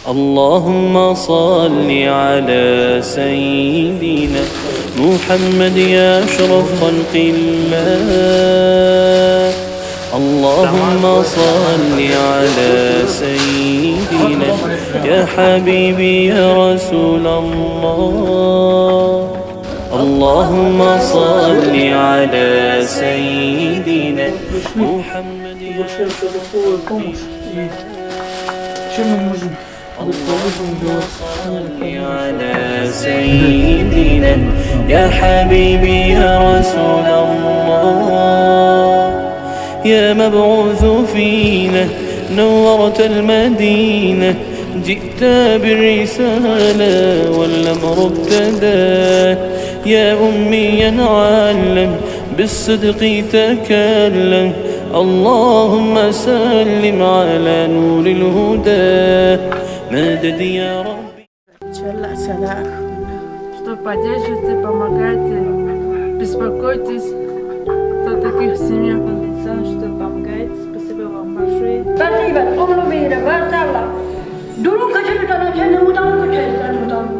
اللهم صل على سيدنا محمد يا أشرف خلق الله. اللهم صل على سيدنا يا حبيبي يا رسول الله. اللهم صل على سيدنا محمد يا أشرف خلق الله. اللهم صل على سيدنا يا حبيبي يا رسول الله. يا مبعوث فينا نورت المدينة، جئت بالرسالة والأمر ابتدى. يا أميا علم بالصدق تكلم، اللهم سلم على نور الهدى. مدد يا ربي. Что поддержите, помогайте, беспокойтесь за таких семьях. Что помогает. Спасибо вам большое. Спасибо, умно мира, ватала. Дуру качали, то начали муталку, честно муталку.